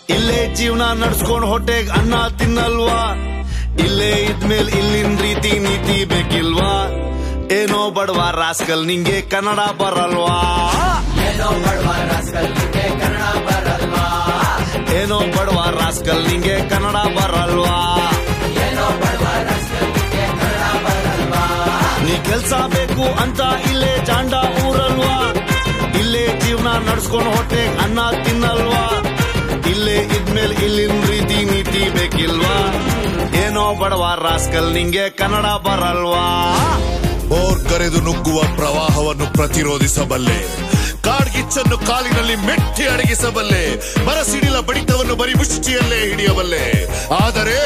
ಇಲ್ಲೇ ಜೀವನ ನಡ್ಸ್ಕೊಂಡ್ ಹೊಟ್ಟೆಗ್ ಅನ್ನ ತಿನ್ನಲ್ವಾ? ಇಲ್ಲೇ ಇದ್ಮೇಲೆ ಇಲ್ಲಿನ ರೀತಿ ನೀತಿ ಬೇಕಿಲ್ವಾ? ಏನೋ ಬಡವ ರಾಸ್ಕಲ್ ನಿಂಗೆ ಕನ್ನಡ ಬರಲ್ವಾ? ಏನೋ ಬಡವ ರಾಸ್ಕಲ್ ನಿಂಗೆ ಕನ್ನಡ ಬರಲ್ವಾ? ಏನೋ ಬಡವ ರಾಸ್ಕಲ್ ನಿಂಗೆ ಕನ್ನಡ ಬರಲ್ವಾ? ಏನೋ ಬಡವ ರಾಸ್ಕಲ್ ನಿಂಗೆ ಕನ್ನಡ ಬರಲ್ವಾ? ನೀ ಕೆಲ್ಸ ಬೇಕು ಅಂತ ಇಲ್ಲೇ ಜಾಂಡ ಊರಲ್ವಾ? ಇಲ್ಲೇ ಜೀವನ ನಡ್ಸ್ಕೊಂಡ್ ಹೊಟ್ಟೆಗ್ ಅನ್ನ ತಿನ್ನಲ್ವಾ? ಇಲ್ಲೇ ಇದ್ಮೇಲೆ ಇಲ್ಲಿನ ರೀತಿ ನೀತಿ ಬೇಕಿಲ್ವಾ? ಏನೋ ಬಡವ ರಾಸ್ಕಲ್ ನಿಂಗೆ ಕನ್ನಡ ಬರಲ್ವಾ? ಬೋರ್ ಕರೆದು ನುಗ್ಗುವ ಪ್ರವಾಹವನ್ನು ಪ್ರತಿರೋಧಿಸಬಲ್ಲೆ, ಕಾಡ್ಗಿಚ್ಚನ್ನು ಕಾಲಿನಲ್ಲಿ ಮೆಟ್ಟಿ ಅಡಗಿಸಬಲ್ಲೆ, ಮರಸಿಡಿಲ ಬಡಿತವನ್ನು ಬರಿ ಮುಷ್ಟಿಯಲ್ಲೇ ಹಿಡಿಯಬಲ್ಲೆ. ಆದರೆ